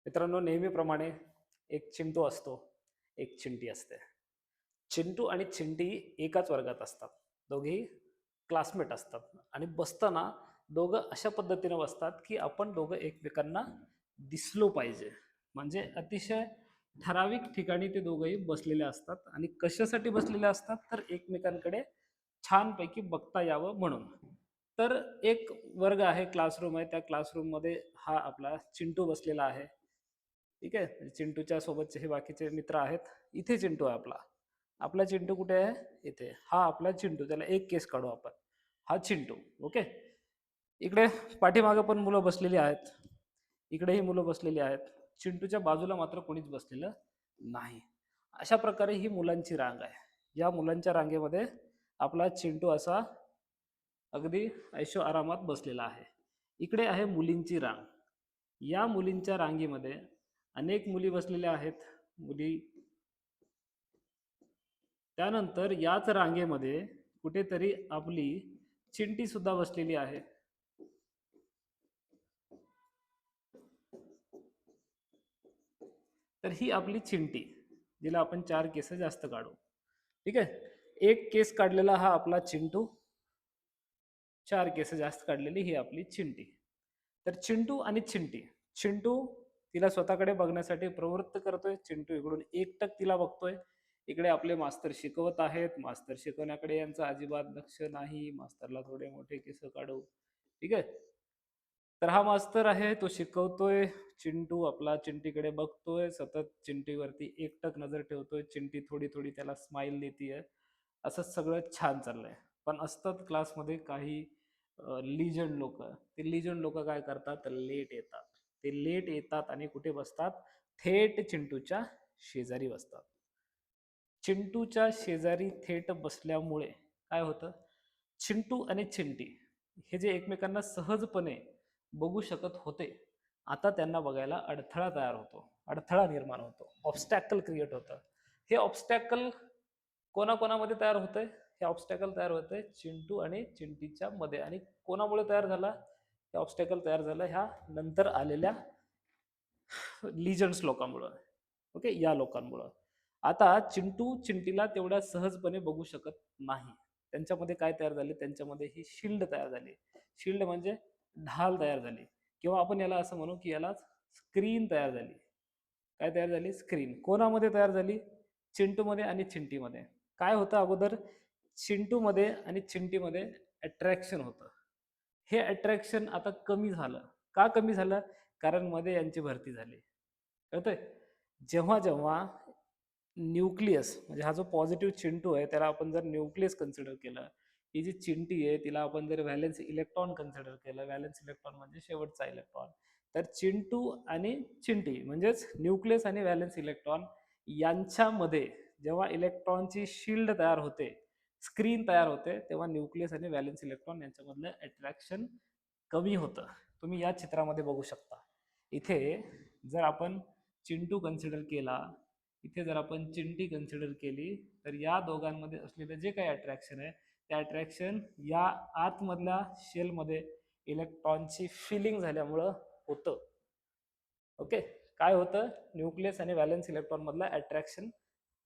मित्रांनो, नेहमीप्रमाणे एक चिंटू असतो, एक चिंटी असते. चिंटू आणि चिंटी एकाच वर्गात असतात. दोघेही क्लासमेट असतात आणि बसताना दोघं अशा पद्धतीने बसतात, की आपण दोघं एकमेकांना दिसलो पाहिजे. म्हणजे अतिशय ठराविक ठिकाणी ते दोघंही बसलेले असतात आणि कशासाठी बसलेले असतात, तर एकमेकांकडे छानपैकी बघता यावं म्हणून. तर एक वर्ग आहे, क्लासरूम आहे. त्या क्लासरूममध्ये हा आपला चिंटू बसलेला आहे. ठीक आहे. चिंटूच्या सोबतचे हे बाकीचे मित्र आहेत. इथे चिंटू आहे आपला. आपला चिंटू कुठे आहे? इथे. हा आपला चिंटू. त्याला एक केस काढू आपण. हा चिंटू. ओके. इकडे पाठीमागे पण मुलं बसलेली आहेत. इकडेही मुलं बसलेली आहेत. चिंटूच्या बाजूला मात्र कोणीच बसलेलं नाही. अशा प्रकारे ही मुलांची रांग आहे. या मुलांच्या रांगेमध्ये आपला चिंटू असा अगदी ऐशो आरामात बसलेला आहे. इकडे आहे मुलींची रांग. या मुलींच्या रांगेमध्ये अनेक मुली बसलेल्या आहेत. मुली त्यानंतर याच रांगेमध्ये कुठेतरी आपली चिंटी सुद्धा बसलेली आहे. तर ही आपली चिंटी, जिला आपण 4 केस जास्त काढू. ठीक आहे. एक केस काढलेला हा आपला चिंटू, 4 केस जास्त काढलेली ही आपली चिंटी. तर चिंटू आणि चिंटी. चिंटू तिला स्वतःकडे बघण्यासाठी प्रवृत्त करतोय. चिंटू इकडून एकटक तिला बघतोय. इकडे आपले मास्तर शिकवत आहेत. मास्तर शिकवण्याकडे यांचं अजिबात लक्ष नाही. मास्तरला थोडे मोठे केस काढू. ठीक आहे. तर हा मास्तर आहे, तो शिकवतोय. चिंटू आपला चिंटीकडे बघतोय. सतत चिंटीवरती एकटक नजर ठेवतोय. चिंटी थोडी थोडी त्याला स्माइल देतीये. असं सगळं छान चाललंय. पण असतात क्लासमध्ये काही लिजंड लोक. ते लिजंड लोक काय करतात? लेट येतात. ते लेट येतात आणि कुठे बसतात? थेट चिंटूच्या शेजारी बसतात. चिंटूच्या शेजारी थेट बसल्यामुळे काय होतं? चिंटू आणि चिंटी हे जे एकमेकांना सहजपणे बघू शकत होते, आता त्यांना बघायला अडथळा तयार होतो. अडथळा निर्माण होतो. ऑब्स्टॅकल क्रिएट होतं. हे ऑब्स्टॅकल कोणाकोणामध्ये तयार होतंय? हे ऑब्स्टॅकल तयार होतंय चिंटू आणि चिंटीच्या मध्ये. आणि कोणामुळे तयार झाला? हे ऑब्स्टॅकल तयार झालं ह्या नंतर आलेल्या लिजंड्स लोकांमुळं. ओके, या लोकांमुळं. आता चिंटू चिंटीला तेवढ्या सहजपणे बघू शकत नाही. त्यांच्यामध्ये काय तयार झाले? त्यांच्यामध्ये ही शिल्ड तयार झाली. शिल्ड म्हणजे ढाल तयार झाली, किंवा आपण याला असं म्हणू की याला स्क्रीन तयार झाली. काय तयार झाली? स्क्रीन. कोणामध्ये तयार झाली? चिंटूमध्ये आणि चिंटीमध्ये. काय होतं अगोदर? चिंटूमध्ये आणि चिंटीमध्ये अट्रॅक्शन होतं. हे अट्रॅक्शन आता कमी झालं. का कमी झालं? कारण मध्ये यांची भरती झाली. कळतंय? जेव्हा जेव्हा न्यूक्लियस म्हणजे हा जो पॉझिटिव्ह चिंटू आहे त्याला आपण जर न्यूक्लियस कन्सिडर केलं, ही जी चिंटी आहे तिला आपण जर व्हॅलेन्स इलेक्ट्रॉन कन्सिडर केलं, व्हॅलेन्स इलेक्ट्रॉन म्हणजे शेवटचा इलेक्ट्रॉन, तर चिंटू आणि चिंटी म्हणजेच न्यूक्लियस आणि व्हॅलेन्स इलेक्ट्रॉन यांच्यामध्ये जेव्हा इलेक्ट्रॉनची शिल्ड तयार होते, स्क्रीन तयार होते, तेव्हा न्यूक्लियस आणि व्हॅलेन्स इलेक्ट्रॉन यांच्यामधलं अट्रॅक्शन कमी होतं. तुम्ही या चित्रामध्ये बघू शकता. इथे जर आपण चिंटू कन्सिडर केला, इथे जर आपण चिंटी कन्सिडर केली, तर या दोघांमध्ये असलेलं जे काही अट्रॅक्शन आहे ते अट्रॅक्शन या आतमधल्या शेलमध्ये इलेक्ट्रॉनची फिलिंग झाल्यामुळं होतं. ओके. काय होतं? न्यूक्लियस आणि व्हॅलेन्स इलेक्ट्रॉन मधलं अट्रॅक्शन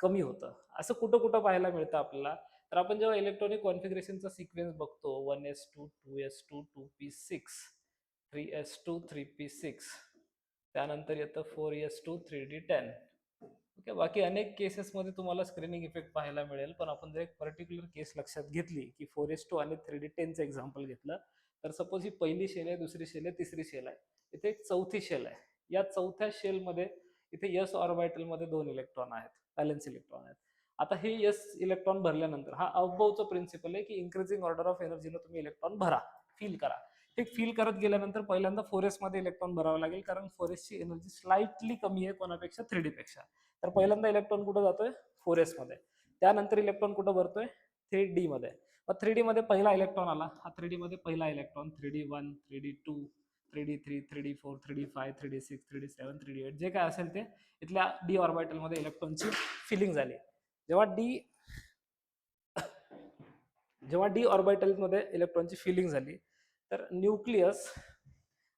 कमी होतं. असं कुठं कुठं पाहायला मिळतं आपल्याला? तर आपण जेव्हा इलेक्ट्रॉनिक कॉन्फिगरेशनचा सिक्वेन्स बघतो, 1s2 2s2 2p6 3s2 3p6, त्यानंतर येतं 4s2 3d10. ओके. बाकी अनेक केसेसमध्ये तुम्हाला स्क्रीनिंग इफेक्ट पाहायला मिळेल, पण आपण जर एक पर्टिक्युलर केस लक्षात घेतली की 4s2 आणि 3d10चं एक्झाम्पल घेतलं, तर सपोज ही पहिली शेल आहे, दुसरी शेल आहे, तिसरी शेल आहे, इथे एक चौथी शेल आहे. या चौथ्या शेलमध्ये इथे एस ऑर्बिटल मध्ये 2 इलेक्ट्रॉन आहेत, व्हॅलेन्स इलेक्ट्रॉन आहेत. आता हे एस इलेक्ट्रॉन भरल्यानंतर हा अबोवचं प्रिन्सिपल आहे की इन्क्रीजिंग ऑर्डर ऑफ एनर्जीनं तुम्ही इलेक्ट्रॉन भरा, फिल करा. ते फिल करत गेल्यानंतर पहिल्यांदा 4s मध्ये इलेक्ट्रॉन भरावं लागेल, कारण 4s ची एनर्जी स्लाइटली कमी आहे कोणापेक्षा? 3d पेक्षा. तर पहिल्यांदा इलेक्ट्रॉन कुठं जातोय? 4s मध्ये. त्यानंतर इलेक्ट्रॉन कुठं भरतोय? 3d मध्ये. मग 3d मध्ये पहिला इलेक्ट्रॉन आला. हा 3d मध्ये पहिला electron 3d1 3d2 3d3 3d4 3d5 3d6 3d7 3d8 जे काय असेल ते इथल्या डी ऑर्बिटल मध्ये इलेक्ट्रॉनची फिलिंग झाली. जेव्हा डी ऑर्बिटल मध्ये इलेक्ट्रॉनची फिलिंग झाली, तर न्यूक्लियस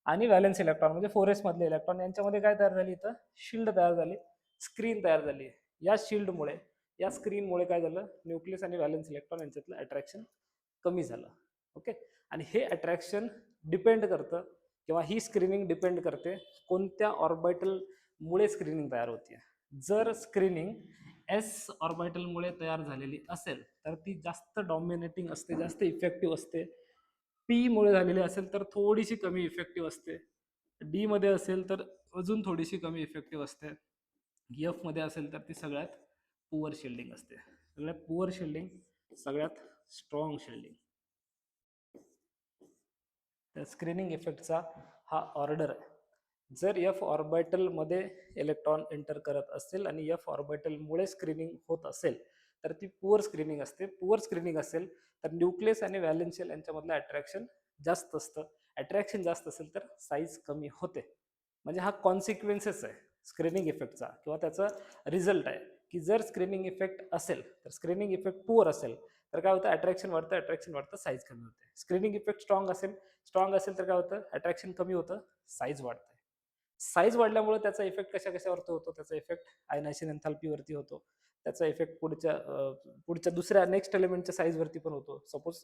आणि व्हॅलेन्स इलेक्ट्रॉन म्हणजे 4s मधले इलेक्ट्रॉन यांच्यामध्ये काय तयार झाली, इथं शिल्ड तयार झाली, स्क्रीन तयार झाली. या शिल्डमुळे, या स्क्रीनमुळे काय झालं, न्यूक्लियस आणि व्हॅलेन्स इलेक्ट्रॉन यांच्यातलं अट्रॅक्शन कमी झालं. ओके. आणि हे अट्रॅक्शन डिपेंड करतं किंवा ही स्क्रीनिंग डिपेंड करते कोणत्या ऑर्बिटल मुळे स्क्रीनिंग तयार होते. जर स्क्रीनिंग एस ऑर्बिटल मुळे तयार झालेली असेल तर ती जास्त डॉमिनेटिंग असते, जास्त इफेक्टिव्ह असते. पी मुळे झालेली असेल तर थोडीशी कमी इफेक्टिव्ह असते. डी मध्ये असेल तर अजून थोडीशी कमी इफेक्टिव्ह असते. एफ मध्ये असेल तर ती सगळ्यात पुअर शिल्डिंग असते. सगळ्यात पुअर शिल्डिंग, सगळ्यात स्ट्रॉंग शिल्डिंग. तर स्क्रीनिंग इफेक्टचा हा ऑर्डर आहे. जर एफ ऑर्बिटल मध्ये इलेक्ट्रॉन एंटर करत असेल आणि एफ ऑर्बिटल मुळे स्क्रीनिंग होत असेल तर ती पुअर स्क्रीनिंग असते. पुअर स्क्रीनिंग असेल तर न्यूक्लियस आणि व्हॅलेन्स शेल यांच्यामधलं अट्रॅक्शन जास्त असतं. अट्रॅक्शन जास्त असेल तर साईज कमी होते. म्हणजे हा कॉन्सिक्वेन्सेस आहे स्क्रीनिंग इफेक्टचा किंवा त्याचा रिझल्ट आहे की जर स्क्रीनिंग इफेक्ट असेल तर स्क्रीनिंग इफेक्ट पुअर असेल तर काय होतं, अट्रॅक्शन वाढतं, साईज कमी होते. स्क्रीनिंग इफेक्ट स्ट्रॉंग असेल तर काय होतं, अट्रॅक्शन कमी होतं, साईज वाढते. साईज वाढल्यामुळे त्याचा इफेक्ट कशावरती होतो, त्याचा इफेक्ट आयनायझेशन एन्थाल्पीवरती होतो. त्याचा इफेक्ट पुढच्या दुसऱ्या नेक्स्ट एलिमेंटच्या साईजवरती पण होतो. सपोज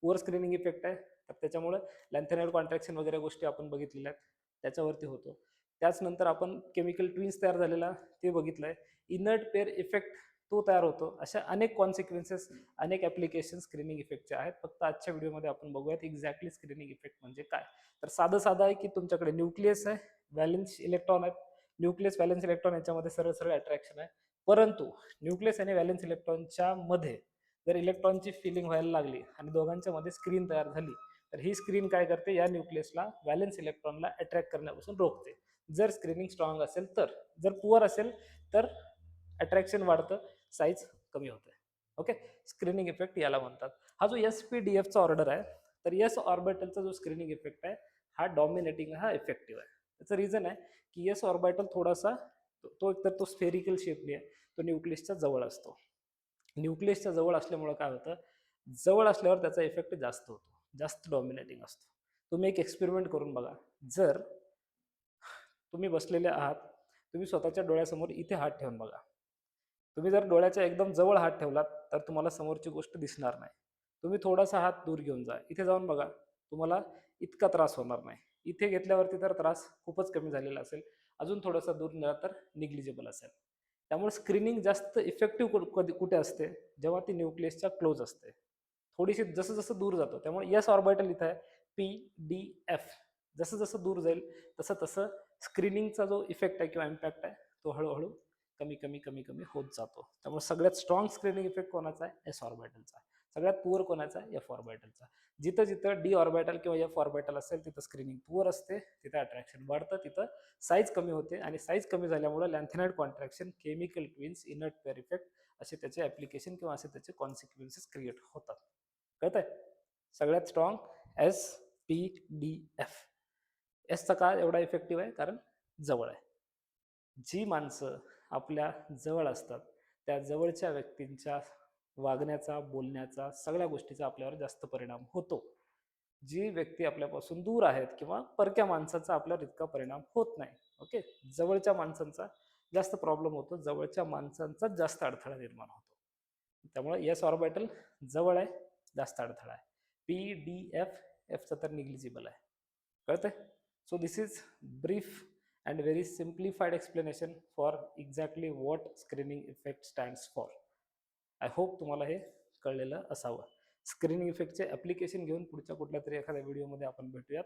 पुअर स्क्रीनिंग इफेक्ट आहे तर त्याच्यामुळे लॅन्थेनाइड कॉन्ट्रॅक्शन वगैरे गोष्टी आपण बघितलेल्या आहेत, त्याच्यावरती होतो. त्याचनंतर आपण केमिकल ट्विन्स तयार झालेला ते बघितलंय. इनर्ट पेअर इफेक्ट तो तयार होतो. अशा अनेक कॉन्सिक्वेन्सेस, अनेक ऍप्लिकेशन स्क्रीनिंग इफेक्टचे आहेत. फक्त आजच्या व्हिडिओमध्ये आपण बघूयात एक्झॅक्टली स्क्रीनिंग इफेक्ट म्हणजे काय. तर साधं आहे की तुमच्याकडे न्यूक्लियस आहे, व्हॅलेन्स इलेक्ट्रॉन आहेत. न्यूक्लियस व्हॅलेन्स इलेक्ट्रॉन यांच्यामध्ये सरळ अट्रॅक्शन आहे. परंतु न्यूक्लियस आणि व्हॅलेन्स इलेक्ट्रॉनच्या मध्ये जर इलेक्ट्रॉनची फिलिंग व्हायला लागली आणि दोघांच्या मध्ये स्क्रीन तयार झाली तर ही स्क्रीन काय करते, या न्यूक्लियसला व्हॅलेन्स इलेक्ट्रॉनला अट्रॅक्ट करण्यापासून रोखते. जर स्क्रीनिंग स्ट्रॉंग असेल तर. जर पुअर असेल तर अट्रॅक्शन वाढतं, साईज कमी होते. ओके. स्क्रीनिंग इफेक्ट याला म्हणतात. हा जो एस पी डी एफचा ऑर्डर आहे तर एस ऑर्बिटलचा जो स्क्रीनिंग इफेक्ट आहे हा डॉमिनेटिंग, हा इफेक्टिव्ह आहे. त्याचं रिझन आहे की एस ऑर्बिटल थोडासा तो एकतर तो स्फेरिकल शेपनी आहे, तो न्यूक्लियसच्या जवळ असतो. न्यूक्लियसच्या जवळ असल्यामुळे काय होतं, जवळ असल्यावर त्याचा इफेक्ट जास्त होतो, जास्त डॉमिनेटिंग असतो. तुम्ही एक एक्सपेरिमेंट करून बघा. जर तुम्ही बसलेले आहात, तुम्ही स्वतःच्या डोळ्यासमोर इथे हात ठेवून बघा. तुम्ही जर डोळ्याच्या एकदम जवळ हात ठेवलात तर तुम्हाला समोरची गोष्ट दिसणार नाही. तुम्ही थोडासा हात दूर घेऊन जा, इथे जाऊन बघा, तुम्हाला इतका त्रास होणार नाही. इथे घेतल्यावरती तर त्रास खूपच कमी झालेला असेल, अजून थोडासा दूर नेला तर निग्लिजिबल असेल. त्यामुळे स्क्रीनिंग जास्त इफेक्टिव्ह कुठे असते, जेव्हा ती न्यूक्लियसच्या क्लोज असते. थोडीशी जसं जसं दूर जातो, त्यामुळे एस ऑर्बिटल इथं आहे पी डी एफ. जसं जसं दूर जाईल तसं तसं स्क्रीनिंगचा जो इफेक्ट आहे किंवा इम्पॅक्ट आहे तो हळूहळू कमी होत जातो. त्यामुळे सगळ्यात स्ट्रॉंग स्क्रीनिंग इफेक्ट कोणाचा आहे, एस ऑर्बिटलचा. सगळ्यात पुअर कोणाचा आहे, एफ ऑर्बिटलचा. जिथं जिथं डी ऑर्बिटल किंवा एफ ऑर्बिटल असेल तिथं स्क्रीनिंग पुअर असते, तिथं अट्रॅक्शन वाढतं, तिथं साईज कमी होते. आणि साईज कमी झाल्यामुळे lanthanide contraction, chemical twins, inert pair effect असे त्याचे ऍप्लिकेशन किंवा असे त्याचे कॉन्सिक्वेन्सेस क्रिएट होतात. कळतंय? सगळ्यात strong S P D F. एसचा का एवढा इफेक्टिव्ह आहे, कारण जवळ आहे. जी माणसं आपल्या जवळ असतात त्या जवळच्या व्यक्तींच्या वागण्याचा, बोलण्याचा, सगळ्या गोष्टीचा आपल्यावर जास्त परिणाम होतो. जी व्यक्ती आपल्यापासून दूर आहेत किंवा परक्या माणसाचा आपल्यावर इतका परिणाम होत नाही. ओके. जवळच्या माणसांचा जास्त प्रॉब्लेम होतो, जवळच्या माणसांचा जास्त अडथळा निर्माण होतो. त्यामुळे एस ऑर्बिटल जवळ आहे, जास्त अडथळा आहे. पी डी एफ, एफचा तर निग्लिजिबल आहे. कळतंय? So this is brief and very simplified explanation for exactly what screening effect stands for. I hope तुम्हाला हे कळलेलं असावं. स्क्रीनिंग इफेक्टचे ऍप्लिकेशन घेऊन पुढच्या कुठल्या तरी एखाद्या व्हिडिओमध्ये आपण भेटूयात.